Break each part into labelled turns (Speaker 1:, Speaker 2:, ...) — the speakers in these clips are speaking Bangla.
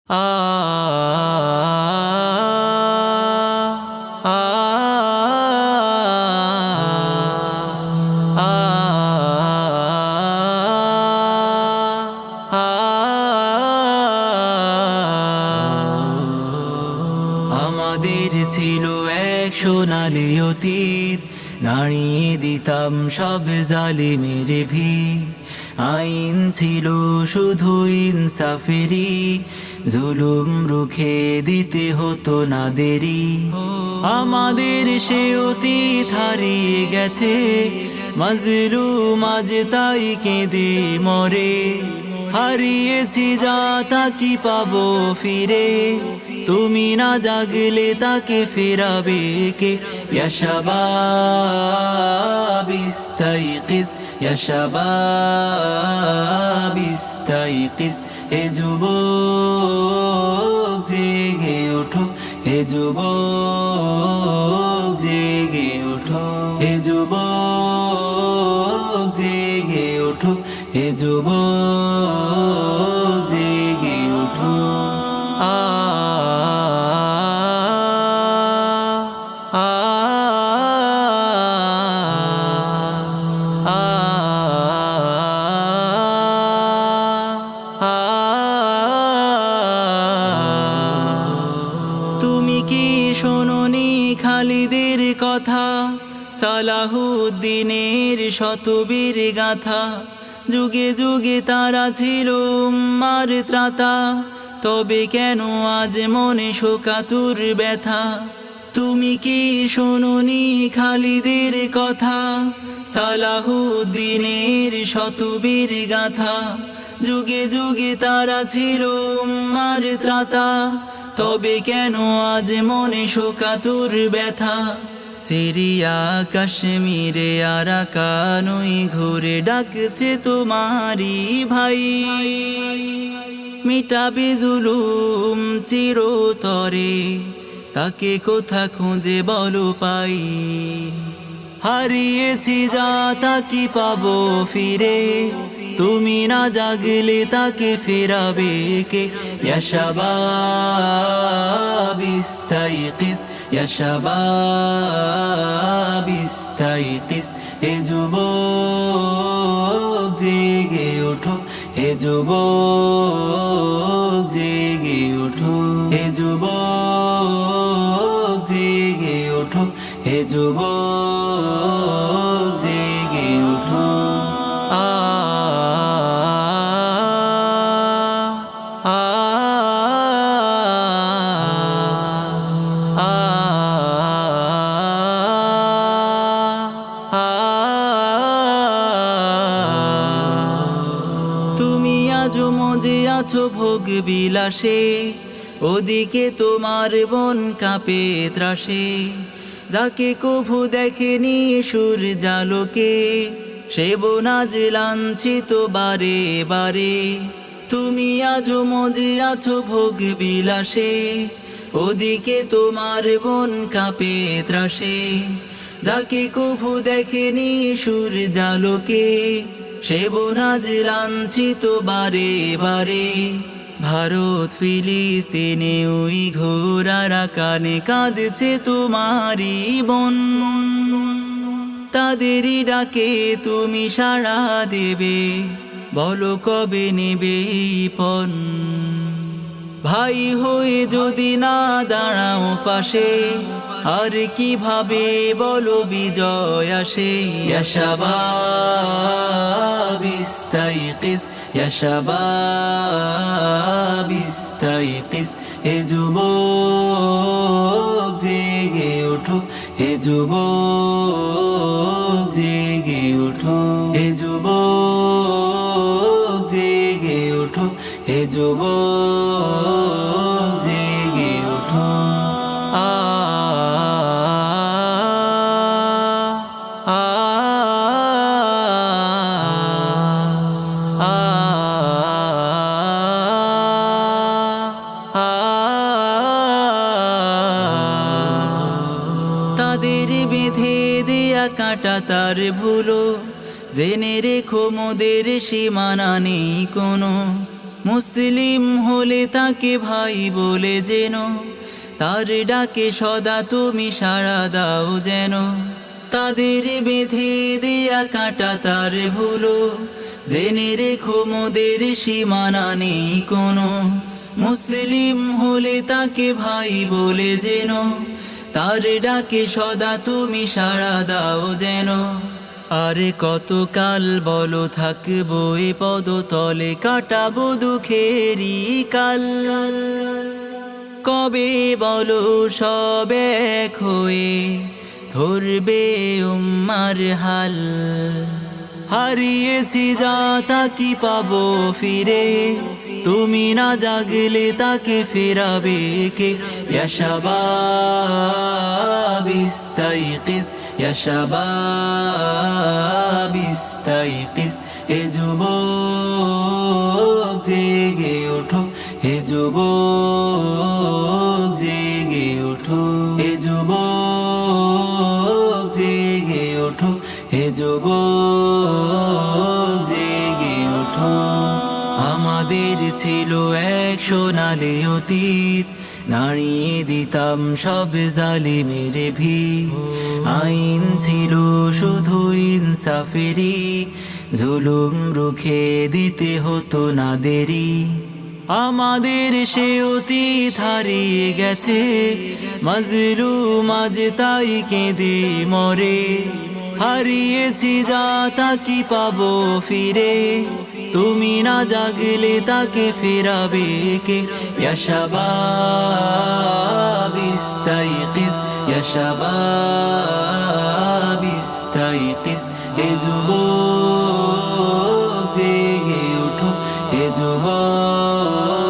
Speaker 1: আমাদের ছিল এক সোনালি অতীত, নাড়িয়ে দিতাম সব জালিমের ভিত। আইন ছিল শুধু ইনসাফেরই, জুলুম রুখে দিতে হতো না দেরি। আমাদের সে অতীত হারিয়ে গেছে, মাজলুম আজ তাই কেঁদে মরে। হারিয়েছি যা তা কি পাবো ফিরে, তুমি না জাগলে তাকে ফেরাবে কে? ইয়া শাবাব ইস্তাইকিজ, ইয়া শাবাব ইস্তাইকিজ। হে যুবক জেগে ওঠো, হে যুবক জেগে ওঠো, হে যুবক জেগে ওঠো, হে যুবক জেগে ওঠো। তুমি কি শোনোনি খালিদের কথা, সালাহুদ্দিনের শতবীর গাথা? যুগে যুগে তারা ছিল উম্মার ত্রাতা, তবে কেন আজ মনে শোকাতুর ব্যথা? তুমি কি শোনোনি খালিদের কথা, সালাহুদ্দিনের শতবীর গাথা? যুগে যুগে তারা ছিল উম্মার ত্রাতা, তবে কেন আজ মনে শোকাতুর ব্যথা? সিরিয়া কাশ্মীরে আরাকানুই ঘুরে ডাকছে তোমারি ভাই, মিটাবে জুলুম চিরতরে, তাকে কোথা খুঁজে বলো পাই? হারিয়েছি যা তা কি পাবো ফিরে, তুমি না জাগলে তাকে ফেরাবে কে? ইয়া শাবাব ইস্তাইকিজ, ইয়া শাবাব ইস্তাইকিজ। হে যুবক জেগে ওঠো, হে যুবক জেগে ওঠো, হে যুবক জেগে ওঠো, হে যুবক জেগে ওঠো। তুমি আজও মজে আছো ভোগ বিলাসে, ওদিকে তোমার বন কাঁপে ত্রাসে। যাকে কভু দেখেনি সূর্যালোকে, সে বোনাজ লাঞ্ছিত বারে বারে। তুমি আজও মজে আছো ভোগ বিলাসে, ওদিকে তোমার বন কাঁপে ত্রাসে। যাকে কভু দেখেনি সূর্যালোকে, সে বোনাজ লাঞ্ছিত বারে বারে। ভারত ফিলিস্তিনে ওই ঘোরারা কানে কাঁদছে তোমারি বোন, তাদেরই ডাকে তুমি সাড়া দেবে, বলো কবে নেবে পণ? ভাই হয়ে যদি না দাঁড়াও পাশে, আর কিভাবে বলো বিজয় আসে? ইয়া শাবাব ইস্তাইকিজ, ইয়া শাবাব ইস্তাইকিজ। হে যুবক জেগে ওঠো, হে যুবক জেগে ওঠো, হে যুবক জেগে ওঠো, হে যুবক জেগে ওঠো। তাদের বেঁধে দেয়া কাঁটা তার ভুলো, জেনে রেখো মোদের সীমানা নেই কোনো। মুসলিম হলে তাকে ভাই বলে যেন, তার ডাকে সদা তুমি সাড়া দাও যেন। তাদের বেঁধে দেয়া কাঁটা তার ভুলো, জেনে রেখো মোদের সীমানা নেই কোনো। মুসলিম হলে তাকে ভাই বলে যেন, তার ডাকে সদা তুমি সাড়া দাও যেন। আরে কতকাল বলো থাকবো এ পদতলে, কাটাবো দুঃখেরই কাল। কবে বলো সব এক হয়ে ধরবে উম্মার হাল। হারিয়েছি যা তা কি পাবো ফিরে, তুমি না জাগলে তাকে ফেরাবে কে? ইয়া শাবাব ইস্তাইকিজ, ইয়া শাবাব ইস্তাইকিজ। হে যুবক জেগে ওঠো, হে যুবক জেগে ওঠো, হে যুবক জেগে ওঠো, হে যুবক জেগে ওঠো। আমাদের ছিল এক সোনালি অতীত, নাড়িয়ে দিতাম সব জালিমের ভিত। আইন ছিল শুধু ইনসাফেরই, জুলুম রুখে দিতে হতো না দেরি। আমাদের সে অতীত হারিয়ে গেছে, মাজলুম আজ তাই কেঁদে মরে। হারিয়েছি যা তা কি পাবো ফিরে, তুমি না জাগলে তাকে ফেরাবে কে? ইয়া শাবাব ইস্তাইকিজ, ইয়া শাবাব ইস্তাইকিজ। হে যুবক জেগে ওঠো, হে যুবক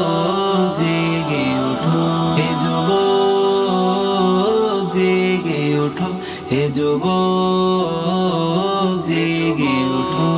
Speaker 1: জেগে ওঠো, হে যুবক জেগে ওঠো, হে যুবক জেগে ওঠো।